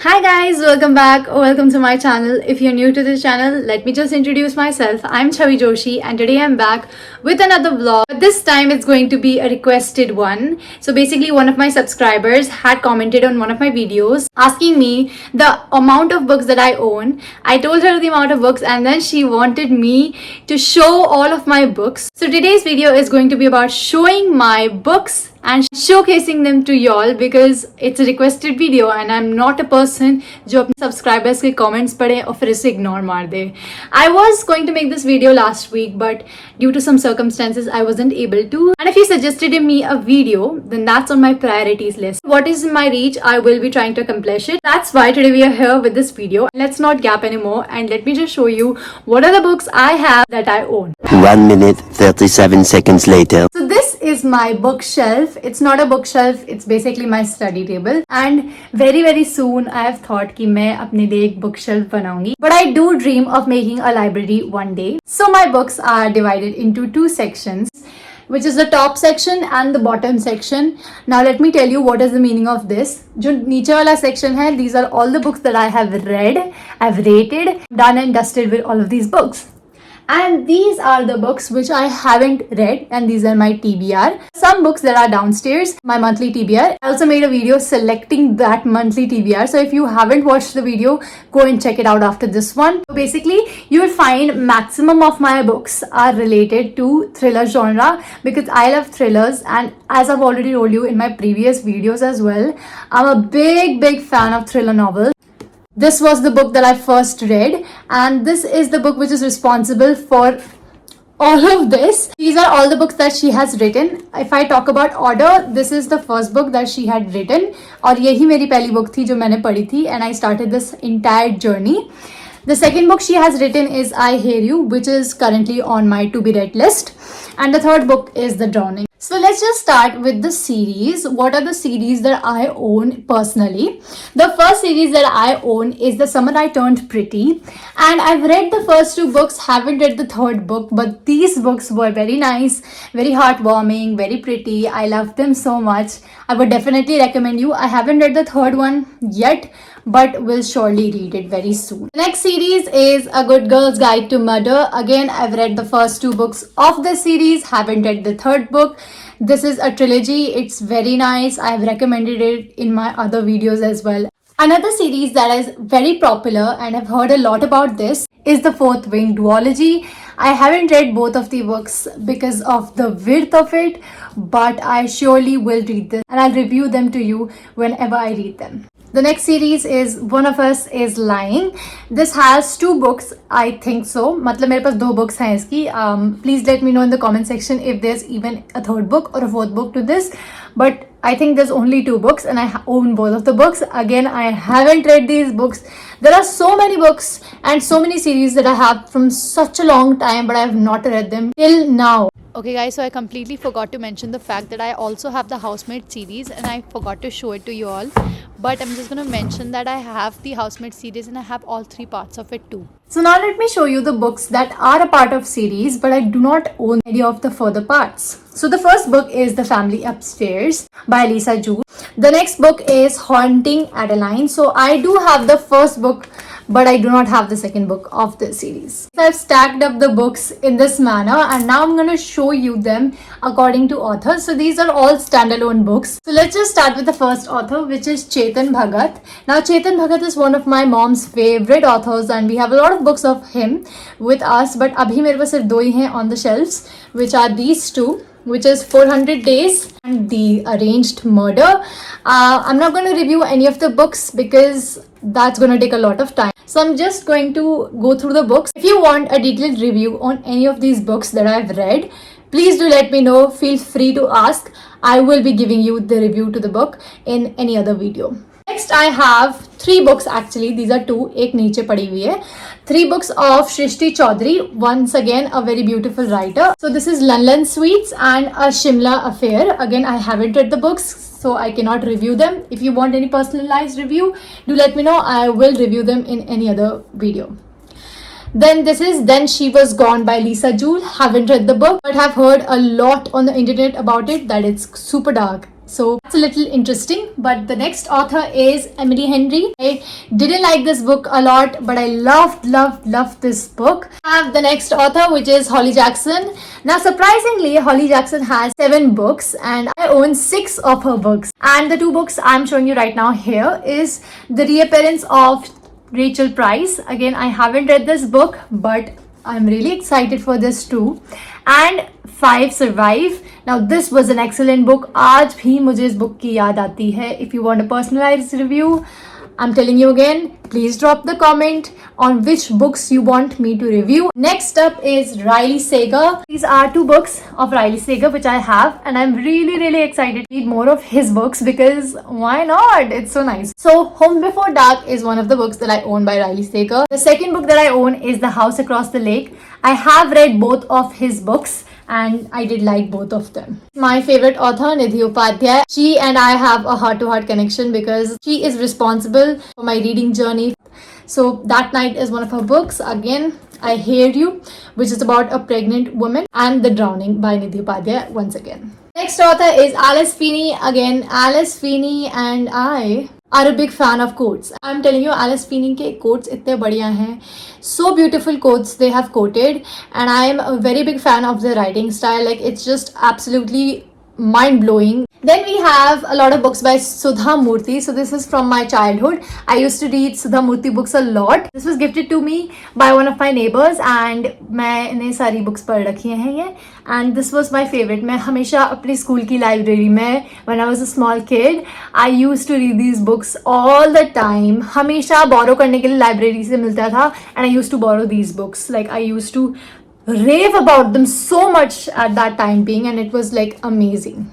Hi guys, welcome back. Welcome to my channel. If you're new to this channel, let me just introduce myself. I'm Chavi Joshi and today I'm back with another vlog. But this time it's going to be a requested one. So basically one of my subscribers had commented on one of my videos asking me the amount of books that I own. I told her the amount of books and then she wanted me to show all of my books. So today's video is going to be about showing my books and showcasing them to y'all because it's a requested video and I'm not a person जो अपने subscribers के comments पढ़े और फिर इसे ignore मार दे. I was going to make this video last week but due to some circumstances I wasn't able to. And if you suggested me a video, then that's on my priorities list. What is in my reach, I will be trying to accomplish it. That's why today we are here with this video. Let's not gap anymore and let me just show you what are the books I have that I own. 1 minute 37 seconds later. So this is my bookshelf. It's not a bookshelf, it's basically my study table. And very soon I have thought कि मैं अपने लिए एक bookshelf बनाऊंगी. But I do dream of making a library one day. So my books are divided into two sections, which is the top section and the bottom section. Now let me tell you what is the meaning of this. जो नीचे वाला section है, these are all the books that I have read, I've rated, done and dusted with all of these books. And these are the books which I haven't read and these are my TBR. Some books that are downstairs, my monthly TBR. I also made a video selecting that monthly TBR. So if you haven't watched the video, go and check it out after this one. So basically, you will find maximum of my books are related to thriller genre because I love thrillers, and as I've already told you in my previous videos as well, I'm a big fan of thriller novels. This was the book that I first read and this is the book which is responsible for all of this. These are all the books that she has written. If I talk about order, this is the first book that she had written और यही मेरी पहली book थी जो मैंने पढ़ी थी and I started this entire journey. The second book she has written is I Hear You, which is currently on my to be read list, and the third book is The Drowning. So let's just start with the series. What are the series that I own personally? The first series that I own is The Summer I Turned Pretty, and I've read the first two books, haven't read the third book, but these books were very nice, very heartwarming, very pretty. I love them so much. I would definitely recommend you. I haven't read the third one yet, but will surely read it very soon. The next series is A Good Girl's Guide to Murder. Again, I've read the first two books of the series, haven't read the third book. This is a trilogy. It's very nice. I have recommended it in my other videos as well. Another series that is very popular and I've heard a lot about this is The Fourth Wing duology. I haven't read both of the books because of the width of it, but I surely will read them and I'll review them to you whenever I read them. The next series is One of Us is Lying. This has two books, I think so. मतलब मेरे पास दो books हैं इसकी. Please let me know in the comment section if there's even a third book or a fourth book to this. But I think there's only two books and I own both of the books. Again, I haven't read these books. There are so many books and so many series that I have from such a long time, but I have not read them till now. Okay guys, so I completely forgot to mention the fact that I also have the Housemaid series and I forgot to show it to you all. But I'm just going to mention that I have the Housemaid series and I have all three parts of it too. So now let me show you the books that are a part of series, but I do not own any of the further parts. So the first book is The Family Upstairs by Lisa Jewell. The next book is Haunting Adeline. So I do have the first book, but I do not have the second book of the series. So I've stacked up the books in this manner and now I'm going to show you them according to author. So these are all standalone books. So let's just start with the first author, which is Chetan Bhagat. Now Chetan Bhagat is one of my mom's favorite authors and we have a lot of books of him with us, but abhi mere paas sirf do hi hain on the shelves, which are these two, which is 400 Days and The Arranged Murder. I'm not going to review any of the books because that's going to take a lot of time. So I'm just going to go through the books. If you want a detailed review on any of these books that I've read, please do let me know. Feel free to ask. I will be giving you the review to the book in any other video. Next I have three books actually. These are two. एक नीचे पड़ी हुई है. Three books of Shrishti Chaudhary. Once again, a very beautiful writer. So this is London Sweets and A Shimla Affair. Again, I haven't read the books, so I cannot review them. If you want any personalized review, do let me know. I will review them in any other video. Then this is Then She Was Gone by Lisa Jewell. Haven't read the book, but have heard a lot on the internet about it, that it's super dark So it's a little interesting. But the next author is Emily Henry. I didn't like this book a lot, but I loved this book. I have the next author, which is Holly Jackson. Now, surprisingly, Holly Jackson has 7 books, and I own 6 of her books. And the 2 books I'm showing you right now here is The Reappearance of Rachel Price. Again, I haven't read this book, but I'm really excited for this too. And 5 Survive. Now this was an excellent book. आज भी मुझे इस book की याद आती है. If you want a personalized review, I'm telling you again, please drop the comment on which books you want me to review. Next up is Riley Sager. These are 2 books of Riley Sager which I have, and I'm really excited to read more of his books because why not? It's so nice. So Home Before Dark is one of the books that I own by Riley Sager. The second book that I own is The House Across the Lake. I have read both of his books and I did like both of them. My favorite author, Nidhi Upadhyay. She and I have a heart-to-heart connection because she is responsible for my reading journey. So That Night is one of her books. Again, I Hear You, which is about a pregnant woman, and The Drowning by Nidhi Upadhyay once again. Next author is Alice Feeney. Again, Alice Feeney and I are a big fan of quotes. I'm telling you, Alice Feeney के quotes इतने बढ़िया हैं. So beautiful quotes they have quoted, and I am a very big fan of their writing style. Like, it's just absolutely mind-blowing. Then we have a lot of books by Sudha Murthy. So this is from my childhood. I used to read Sudha Murthy books a lot. This was gifted to me by one of my neighbors, and मैं इन्हें सारी books पढ़ रखी हैं ये. And this was my favorite. मैं हमेशा अपने स्कूल की लाइब्रेरी में, when I was a small kid, I used to read these books all the time. हमेशा borrow करने के लिए लाइब्रेरी से मिलता था, and I used to borrow these books. Like, I used to rave about them so much at that time being, and it was like amazing.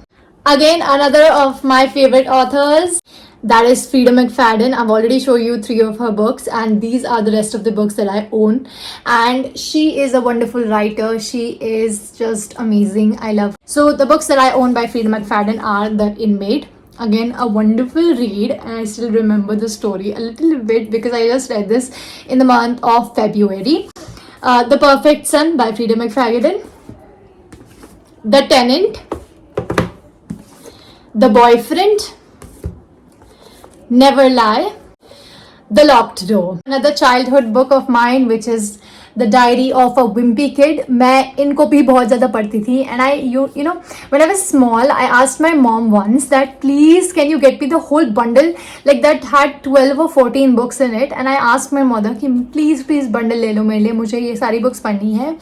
Again, another of my favorite authors, that is Frida McFadden. I've already shown you 3 of her books, and these are the rest of the books that I own. And she is a wonderful writer. She is just amazing. I love. So the books that I own by Frida McFadden are The Inmate. Again, a wonderful read, and I still remember the story a little bit because I just read this in the month of February. The Perfect Son by Frida McFadden. The Tenant. The Boyfriend. Never Lie. The Locked Door. Another childhood book of mine, which is The Diary of a Wimpy Kid. मैं इनको भी बहुत ज़्यादा पढ़ती थी, and you know, when I was small, I asked my mom once that please can you get me the whole bundle, like that had 12 or 14 books in it, and I asked my mother कि please bundle ले लो मेरे लिए, मुझे ये सारी books पढ़नी है.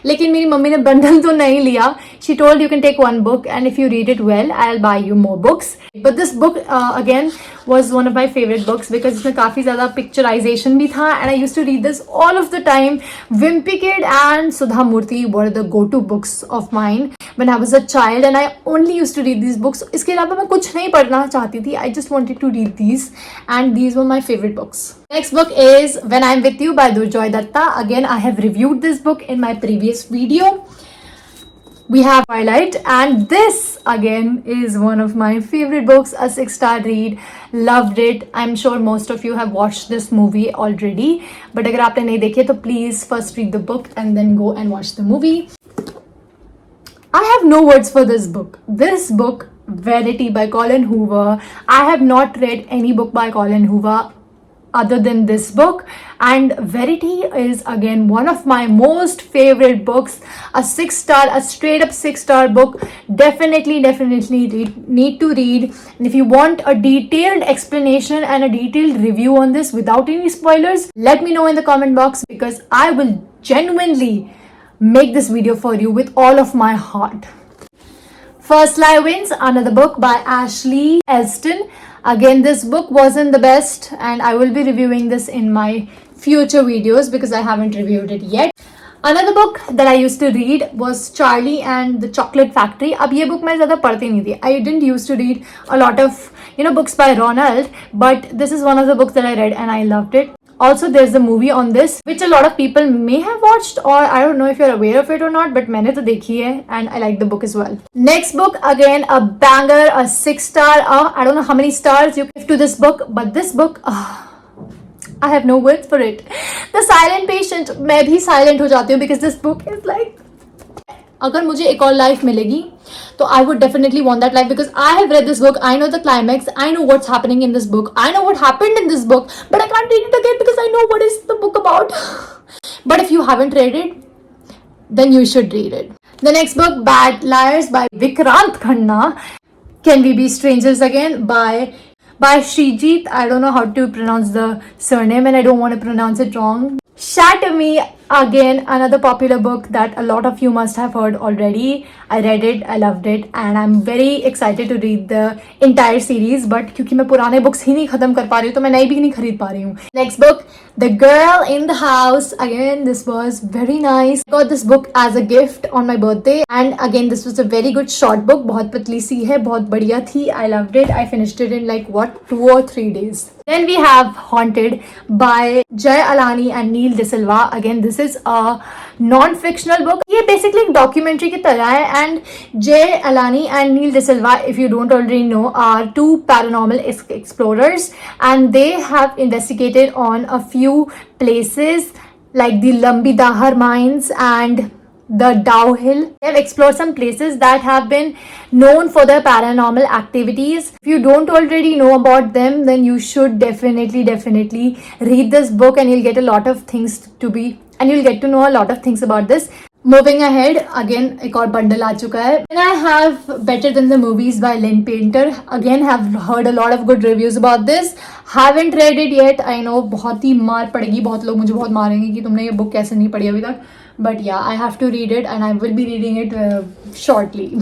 लेकिन मेरी मम्मी ने bundle तो नहीं लिया. She told you can take one book, and if you read it well, I'll buy you more books. But this book again was one of my favorite books because इसमें काफ़ी ज़्यादा picturization भी था, and I used to read this all of the time. Wimpy Kid and Sudha Murthy were the go-to books of mine when I was a child, and I only used to read these books. इसके अलावा मैं कुछ नहीं पढ़ना चाहती थी. I just wanted to read these, and these were my favorite books. Next book is When I'm With You by Durjoy Datta. Again, I have reviewed this book in my previous video. We have Twilight, and this again is one of my favorite books, a 6-star read. Loved it. I'm sure most of you have watched this movie already, but अगर आपने नहीं देखी तो please first read the book and then go and watch the movie. I have no words for this book. This book, Verity by Colin Hoover. I have not read any book by Colin Hoover other than this book, and Verity is again one of my most favorite books. A 6-star, a straight up 6-star book. Definitely need to read. And if you want a detailed explanation and a detailed review on this without any spoilers, let me know in the comment box because I will genuinely make this video for you with all of my heart. First Lie Wins, another book by Ashley Elston. Again, this book wasn't the best, and I will be reviewing this in my future videos because I haven't reviewed it yet. Another book that I used to read was Charlie and the Chocolate Factory. अब ये book मैं ज़्यादा पढ़ती नहीं थी. I didn't used to read a lot of books by Ronald, but this is one of the books that I read and I loved it. Also, there's a movie on this which a lot of people may have watched, or I don't know if you're aware of it or not, but मैंने तो देखी है and I like the book as well. Next book, again a banger, a 6-star. I don't know how many stars you give to this book, but this book, I have no words for it. The Silent Patient, मैं भी silent हो जाती हूँ because this book is like अगर मुझे एक और life मिलेगी तो I would definitely want that life because I have read this book, I know the climax, I know what's happening in this book, I know what happened in this book, but I can't read it again because I know what is the book about. But if you haven't read it, then you should read it. The next book, Bad Liars by Vikrant Khanna. Can We Be Strangers Again by Srijit. I don't know how to pronounce the surname and I don't want to pronounce it wrong. Shatter Me, again another popular book that a lot of you must have heard already. I read it, I loved it and I'm very excited to read the entire series, but क्योंकि मैं पुराने books ही नहीं खत्म कर पा रही हूँ तो मैं नई भी नहीं खरीद पा रही हूँ. Next book, The Girl in the House. Again, this was very nice. I got this book as a gift on my birthday and again this was a very good short book. बहुत पतली सी है, बहुत बढ़िया थी. I loved it. I finished it in like 2 or 3 days. Then we have Haunted by Jay Alani and Neil De Silva. Again, this is a non-fictional book. ये basically एक documentary की तरह है and Jay Alani and Neil De Silva, if you don't already know, are 2 paranormal explorers and they have investigated on a few places like the Lambi Dahar mines and the Dow Hill. They have explored some places that have been known for their paranormal activities. If you don't already know about them, then you should definitely read this book and you'll get a lot of things you'll get to know a lot of things about this. Moving ahead, again एक और bundle आ चुका है. And I have Better Than the Movies by Lynn Painter. Again, have heard a lot of good reviews about this. Haven't read it yet. I know बहुत ही मार पड़ेगी, बहुत लोग मुझे बहुत मारेंगे कि तुमने ये book कैसे नहीं पढ़ी अभी तक. But yeah, I have to read it and I will be reading it shortly.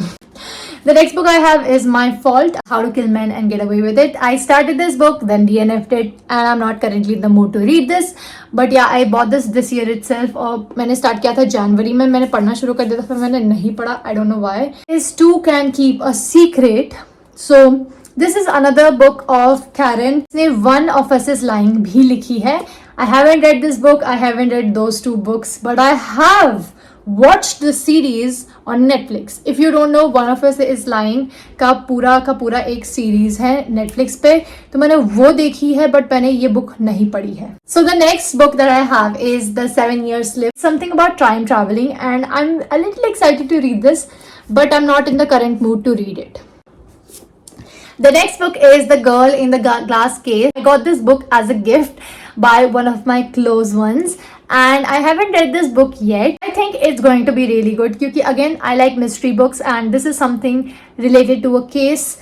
The next book I have is My Fault, How to Kill Men and Get Away with It. I started this book, then DNF'd it and I'm not currently in the mood to read this. But yeah, I bought this year itself. और मैंने start किया था जनवरी में, मैंने पढ़ना शुरू कर दिया था, फिर मैंने नहीं पढ़ा. I don't know why. Is Two Can Keep a Secret. So this is another book of Karen. इसने One of Us is Lying भी लिखी है. I haven't read this book. I haven't read those 2 books, but I have watched the series on Netflix. If you don't know, One of Us is Lying का पूरा एक series है Netflix पे, तो मैंने वो देखी है, but मैंने ये book नहीं पढ़ी है. So the next book that I have is The 7 Year Slip, something about time traveling, and I'm a little excited to read this, but I'm not in the current mood to read it. The next book is The Girl in the Glass Case. I got this book as a gift by one of my close ones and I haven't read this book yet. I think it's going to be really good because again I like mystery books and this is something related to a case.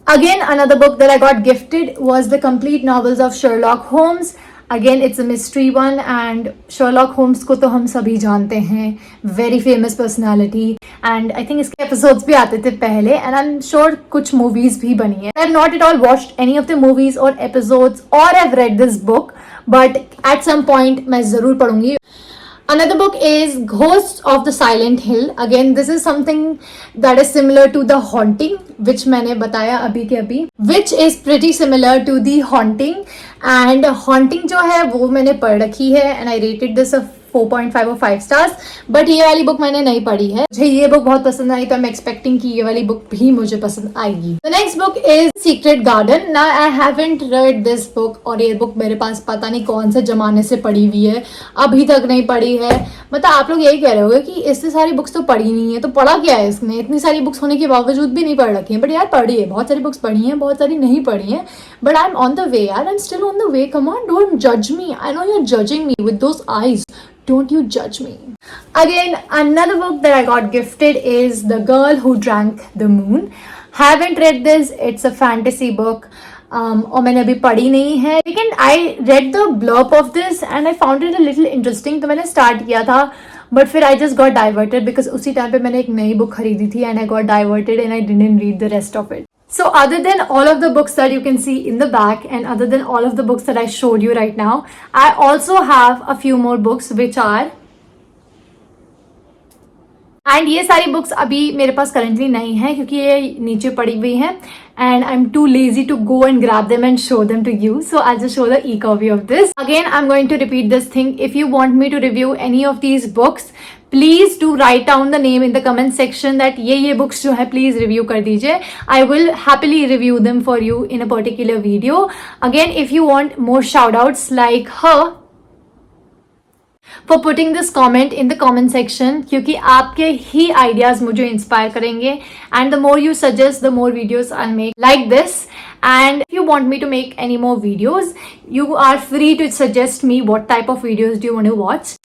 Again, another book that I got gifted was the complete novels of Sherlock Holmes. Again, it's a mystery one and Sherlock Holmes को तो हम सभी जानते हैं, very famous personality and I think इसके episodes भी आते थे पहले and I'm sure कुछ movies भी बनी है. I have not at all watched any of the movies or episodes or I've read this book, but at some point मैं ज़रूर पढ़ूंगी. Another book is Ghosts of the Silent Hill. Again, this is something that is similar to The Haunting, which मैंने बताया अभी के अभी, which is pretty similar to The Haunting. And Haunting जो है वो मैंने पढ़ रखी है and I rated this a 4.5 or 5 stars. But ये वाली बुक मैंने नहीं पढ़ी है. मुझे ये बुक बहुत पसंद आई तो I'm expecting कि ये वाली बुक भी मुझे पसंद आएगी. The next book is Secret Garden. Now I haven't read this book और ये बुक मेरे पास पता नहीं कौन से जमाने से पढ़ी हुई है, अभी तक नहीं पढ़ी है. मतलब आप लोग यही कह रहे होगे कि इतनी सारी बुक्स तो पढ़ी नहीं है, तो पढ़ा क्या है इसने, इतनी सारी बुक्स होने के बावजूद भी नहीं पढ़ रखी है. बट यार पढ़ी है, बहुत सारी बुक्स पढ़ी हैं, बहुत सारी नहीं पढ़ी हैं. But I'm on the way यार, I'm still on the way. Come on, don't judge me. I know you're judging me with those eyes. Don't you judge me. Again, another book that I got gifted is The Girl Who Drank the Moon. Haven't read this. It's a fantasy book. और मैंने अभी पढ़ी नहीं है, लेकिन I read the blurb of this and I found it a little interesting. तो मैंने start किया था, but फिर I just got diverted because उसी टाइम पे मैंने एक नई बुक खरीदी थी and I got diverted and I didn't read the rest of it. So other than all of the books that you can see in the back and other than all of the books that I showed you right now, I also have a few more books which are, and ये सारी books अभी मेरे पास currently नहीं है क्योंकि ये नीचे पड़ी हुई हैं and I'm too lazy to go and grab them and show them to you. So I'll just show the e-copy of this. Again, I'm going to repeat this thing. If you want me to review any of these books, please do write down the name in the comment section that ये books जो है please review कर दीजिए. I will happily review them for you in a particular video. Again, if you want more shout outs like her, for putting this comment in the comment section क्योंकि आपके ही ideas मुझे inspire करेंगे and the more you suggest the more videos I'll make like this. And if you want me to make any more videos, you are free to suggest me what type of videos do you want to watch.